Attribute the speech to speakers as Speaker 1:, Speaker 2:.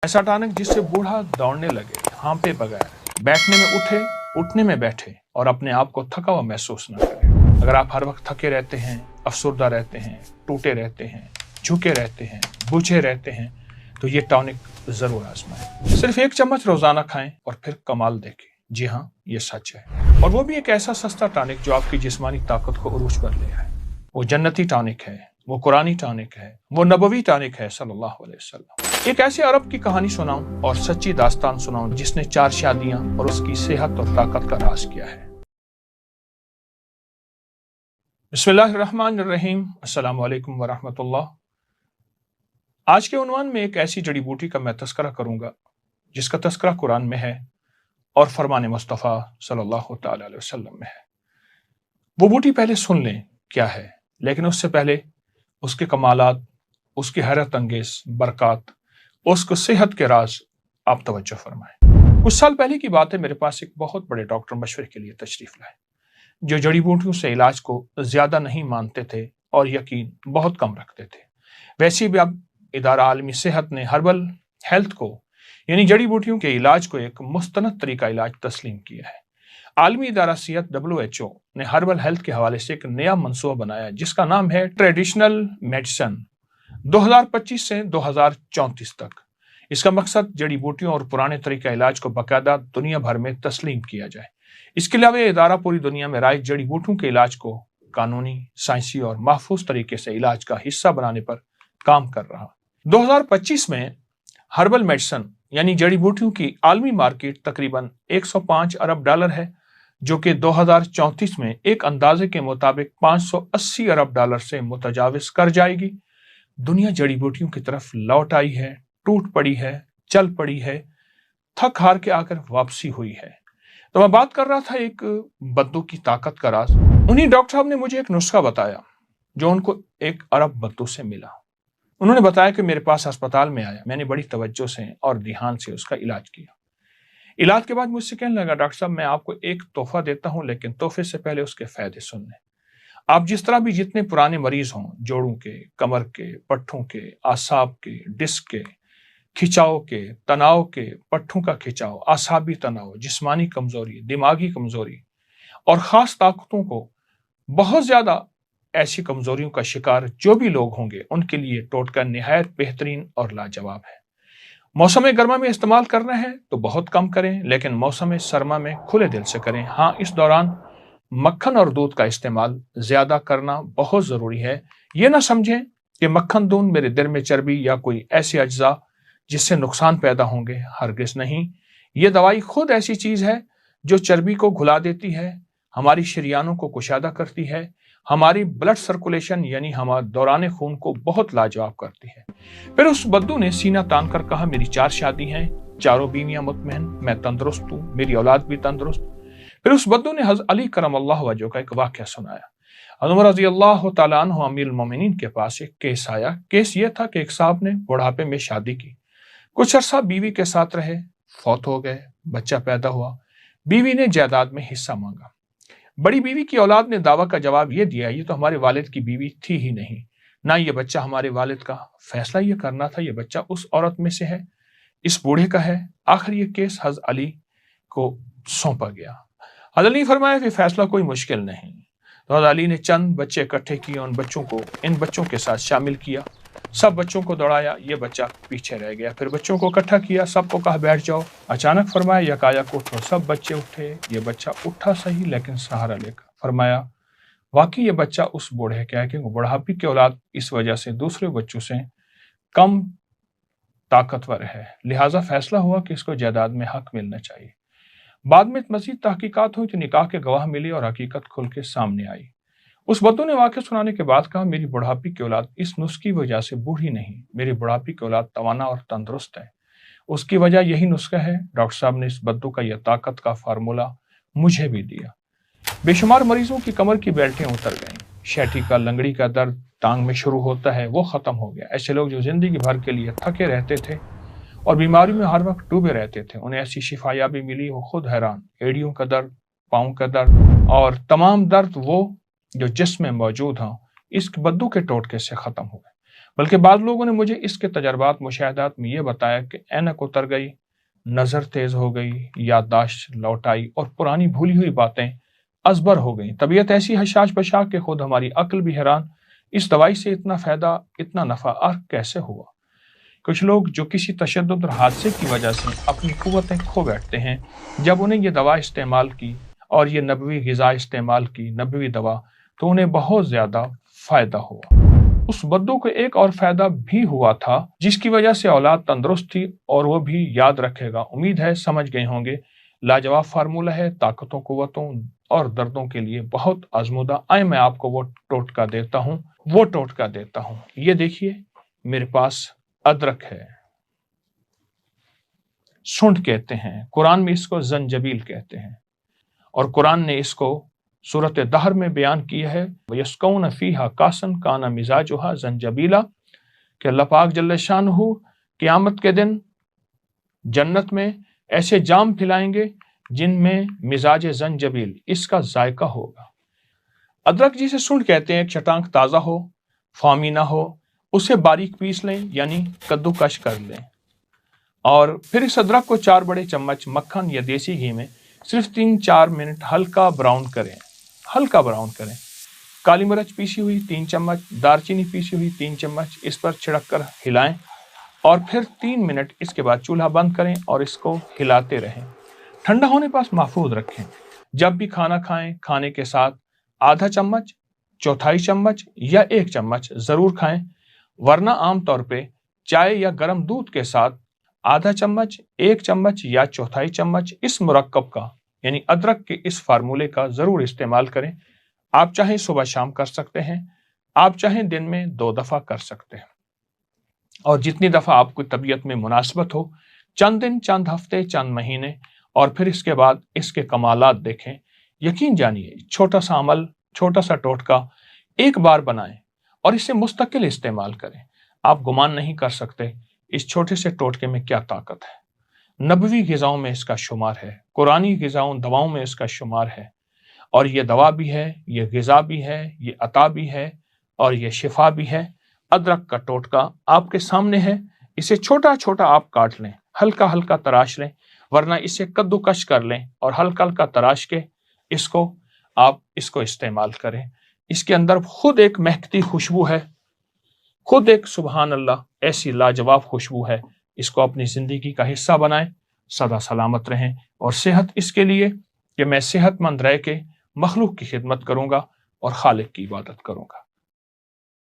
Speaker 1: ऐसा टॉनिक जिससे बूढ़ा दौड़ने लगे, हाँपे बगैर, बैठने में उठे, उठने में बैठे और अपने आप को थका हुआ महसूस न करे। अगर आप हर वक्त थके रहते हैं, अफसुर्दा रहते हैं, टूटे रहते हैं, झुके रहते हैं, बुझे रहते हैं, तो ये टॉनिक जरूर आजमाएं। सिर्फ 1 चम्मच रोजाना खाएं और फिर कमाल देखें। जी हाँ, ये सच है। और वो भी एक ऐसा सस्ता टॉनिक जो आपकी जिस्मानी ताकत को उरूज पर ले आए। वो जन्नती टॉनिक है, वो कुरानी टॉनिक है, वो नबवी टॉनिक है सल्लल्लाहु अलैहि वसल्लम। एक ऐसे अरब की कहानी सुनाऊं और सच्ची दास्तान सुनाऊं जिसने 4 शादियां और उसकी सेहत और ताकत का राज किया है। बिस्मिल्लाहिर्रहमानिर्रहीम, अस्सलामु अलैकुम वरहमतुल्लाह। आज के उन्वान में एक ऐसी जड़ी बूटी का मैं तस्करा करूंगा जिसका तस्करा कुरान में है और फरमान मुस्तफ़ा सल्लल्लाहु तआला अलैहि वसल्लम में है। वो बूटी पहले सुन लें क्या है, लेकिन उससे पहले उसके कमालात, उसकी हैरत अंगेज बरक़ात, उसको सेहत के राज आप तवज्जो फरमाएं। कुछ साल पहले की बात है, मेरे पास एक बहुत बड़े डॉक्टर मशवरे के लिए तशरीफ लाए जो जड़ी बूटियों से इलाज को ज्यादा नहीं मानते थे और यकीन बहुत कम रखते थे। वैसे भी अब इदारा आलमी सेहत ने हर्बल हेल्थ को यानी जड़ी बूटियों के इलाज को एक मुस्तनद तरीका इलाज तस्लीम किया है। आलमी इदारा सेहत WHO ने हर्बल हेल्थ के हवाले से एक नया मंसूबा बनाया जिसका नाम है ट्रेडिशनल मेडिसिन 2025 से 2034 तक। इसका मकसद जड़ी बूटियों और पुराने तरीका इलाज को बाकायदा दुनिया भर में तस्लीम किया जाए। इसके अलावा यह इदारा पूरी दुनिया में राइज जड़ी बूटियों के इलाज को कानूनी, साइंसी और महफूज तरीके से इलाज का हिस्सा बनाने पर काम कर रहा। 2025 में हर्बल मेडिसिन यानी जड़ी बूटियों की आलमी मार्केट तकरीबन 105 अरब डॉलर है, जो कि 2034 में एक अंदाजे के मुताबिक 580 अरब डॉलर से मुतजाविज कर जाएगी। दुनिया जड़ी बूटियों की तरफ लौट आई है, टूट पड़ी है, चल पड़ी है, थक हार के आकर वापसी हुई है। तो मैं बात कर रहा था एक बद्दू की ताकत का राज। उन्हीं डॉक्टर साहब ने मुझे एक नुस्खा बताया जो उनको एक अरब बद्दू से मिला। उन्होंने बताया कि मेरे पास अस्पताल में आया, मैंने बड़ी तवज्जो से और ध्यान से उसका इलाज किया। इलाज के बाद मुझसे कहने लगा, डॉक्टर साहब मैं आपको एक तोहफा देता हूं, लेकिन तोहफे से पहले उसके फायदे सुन लें। आप जिस तरह भी जितने पुराने मरीज हों, जोड़ों के, कमर के, पट्ठों के, आसाब के, डिस्क के, खिंचाव के, तनाव के, पट्ठों का खिंचाव, आसाबी तनाव, जिस्मानी कमजोरी, दिमागी कमजोरी और खास ताकतों को बहुत ज्यादा ऐसी कमजोरियों का शिकार जो भी लोग होंगे उनके लिए टोटका निहायत बेहतरीन और लाजवाब है। मौसम गर्मा में इस्तेमाल करना है तो बहुत कम करें, लेकिन मौसम सरमा में खुले दिल से करें। हाँ, इस दौरान मक्खन और दूध का इस्तेमाल ज्यादा करना बहुत जरूरी है। ये ना समझें कि मक्खन दूध मेरे दिल में चर्बी या कोई ऐसे अज्जा जिससे नुकसान पैदा होंगे, हरगिज नहीं। ये दवाई खुद ऐसी चीज है जो चर्बी को घुला देती है, हमारी शरियानों को कुशादा करती है, हमारी ब्लड सर्कुलेशन यानी हमारे दौरान खून को बहुत लाजवाब करती है। फिर उस बद्दू ने सीना तान कर कहा, मेरी 4 शादी हैं, चारों बीवियां मुतमईन, मैं तंदुरुस्त हूँ, मेरी औलाद भी तंदुरुस्त। फिर उस बद्दू ने हज़रत अली करमल्लाहु वजहहू का एक वाक़या सुनाया। उमर रज़ियल्लाहु तआला अन्हु अमीरुल मोमिनीन के पास एक केस आया। केस ये था कि एक साहब ने बुढ़ापे में शादी की, कुछ अरसा बीवी के साथ रहे, फौत हो गए, बच्चा पैदा हुआ, बीवी ने जायदाद में हिस्सा मांगा। बड़ी बीवी की औलाद ने दावा का जवाब ये दिया, ये तो हमारे वालिद की बीवी थी ही नहीं, ना ये बच्चा हमारे वालिद का, फैसला ये करना था ये बच्चा उस औरत में से है, इस बूढ़े का है। आखिर ये केस हज़रत अली को सौंपा गया। हज़रत अली फरमाया कि फैसला कोई मुश्किल नहीं। तो हज़रत अली ने चंद बच्चे इकट्ठे किए, उन बच्चों को इन बच्चों के साथ शामिल किया, सब बच्चों को दौड़ाया, ये बच्चा पीछे रह गया। फिर बच्चों को इकट्ठा किया, सबको कहा बैठ जाओ। अचानक फरमाया यकायक उठो, सब बच्चे उठे। ये बच्चा उठा सही लेकिन सहारा लेकर। फरमाया वाकई ये बच्चा उस बूढ़े का है, क्योंकि बुढ़ापे की औलाद इस वजह से दूसरे बच्चों से कम ताकतवर है, लिहाजा फैसला हुआ कि इसको जायदाद में हक मिलना चाहिए। बाद में मजीद तहकीकात हुई तो निकाह के गवाह मिली और हकीकत खुल के सामने आई। उस बद्दू ने वाक़या सुनाने के बाद कहा, मेरी बुढ़ापी की औलाद इस नुस्खे की वजह से बूढ़ी नहीं, मेरी बुढ़ापी की औलाद तवाना और तंदुरुस्त है, उसकी वजह यही नुस्खा है। डॉक्टर साहब ने इस बद्दू का यह ताकत का फार्मूला मुझे भी दिया। बेशुमार मरीजों की कमर की बेल्टें उतर गईं, शैटी का, लंगड़ी का दर्द टांग में शुरू होता है वो खत्म हो गया। ऐसे लोग जो जिंदगी भर के लिए थके रहते थे और बीमारी में हर वक्त डूबे रहते थे, उन्हें ऐसी शिफायाबी मिली, वो खुद हैरान। एड़ियों का दर्द, पाँव का दर्द और तमाम दर्द वो जो जिस्म में मौजूद हों, इस बद्दू के टोटके से खत्म हो गए। बल्कि बाद लोगों ने मुझे इसके तजर्बात मुशाहदात में ये बताया कि ऐनक उतर गई, नज़र तेज हो गई, याददाश्त लौट आई और पुरानी भूली हुई बातें अजबर हो गई। तबीयत ऐसी हशाश बशा कि खुद हमारी अक्ल भी हैरान, इस दवाई से इतना फायदा, इतना नफा कैसे हुआ। कुछ लोग जो किसी तशद्दुद और हादसे की वजह से अपनी कुव्वतें खो बैठते हैं, जब उन्हें ये दवा इस्तेमाल की और ये नबवी ग़िज़ा इस्तेमाल की, नबवी दवा, तो उन्हें बहुत ज़्यादा फ़ायदा हुआ। उस बद्दू को एक और फ़ायदा भी हुआ था जिसकी वजह से औलाद तंदुरुस्त थी और वो भी याद रखेगा। उम्मीद है समझ गए होंगे। लाजवाब फार्मूला है, ताकतों, कुव्वतों और दर्दों के लिए बहुत आजमूदा। आए मैं आपको वो टोटका देता हूँ। ये देखिए मेरे पास अदरक है, सुंठ कहते हैं, कुरान में इसको जंजबील कहते हैं और कुरान ने इसको सूरत दहर में बयान किया है, यस्कौन फीहा कासन काना मिजाजुहा जंजबीला, कि अल्लाह पाक जल्ल शानहू क़यामत के दिन जन्नत में ऐसे जाम पिलाएंगे जिनमें मिजाज जंजबील, इसका जायका होगा। अदरक जिसे सुंठ कहते हैं, एक चटांक ताज़ा हो, फामी ना हो, उसे बारीक पीस लें यानी कद्दूकश कर लें और फिर इस अदरक को 4 बड़े चम्मच मक्खन या देसी घी में सिर्फ 3-4 मिनट हल्का ब्राउन करें। काली मिर्च पीसी हुई 3 चम्मच, दालचीनी पीसी हुई 3 चम्मच, इस पर छिड़क कर हिलाएं और फिर 3 मिनट इसके बाद चूल्हा बंद करें और इसको हिलाते रहें। ठंडा होने पास महफूज रखें। जब भी खाना खाएं, खाने के साथ आधा चम्मच, चौथाई चम्मच या 1 चम्मच जरूर खाएं, वरना आमतौर पे चाय या गर्म दूध के साथ आधा चम्मच, 1 चम्मच या चौथाई चम्मच इस मुरक्कब का यानी अदरक के इस फार्मूले का जरूर इस्तेमाल करें। आप चाहें सुबह शाम कर सकते हैं, आप चाहें दिन में 2 दफा कर सकते हैं और जितनी दफा आपको तबीयत में मुनासिबत हो, चंद दिन, चंद हफ्ते, चंद महीने और फिर इसके बाद इसके कमालात देखें। यकीन जानिए, छोटा सा अमल, छोटा सा टोटका एक बार बनाएं और इसे मुस्तकिल इस्तेमाल करें। आप गुमान नहीं कर सकते इस छोटे से टोटके में क्या ताकत है। नबवी ग़िज़ाओं में इसका शुमार है, कुरानी ग़िज़ाओं, दवाओं में इसका शुमार है और ये दवा भी है, ये ग़िज़ा भी है, ये अता भी है और ये शिफा भी है। अदरक का टोटका आपके सामने है, इसे छोटा छोटा आप काट लें, हल्का हल्का तराश लें, वरना इसे कद्दूकश कर लें और हल्का हल्का तराश के आप इसको इस्तेमाल करें। इसके अंदर खुद एक महकती खुशबू है, खुद एक सुबहान अल्लाह ऐसी लाजवाब खुशबू है। इसको अपनी जिंदगी का हिस्सा बनाएं, सदा सलामत रहें और सेहत इसके लिए कि मैं सेहतमंद रह के मखलूक की खिदमत करूंगा और खालिक की इबादत करूंगा।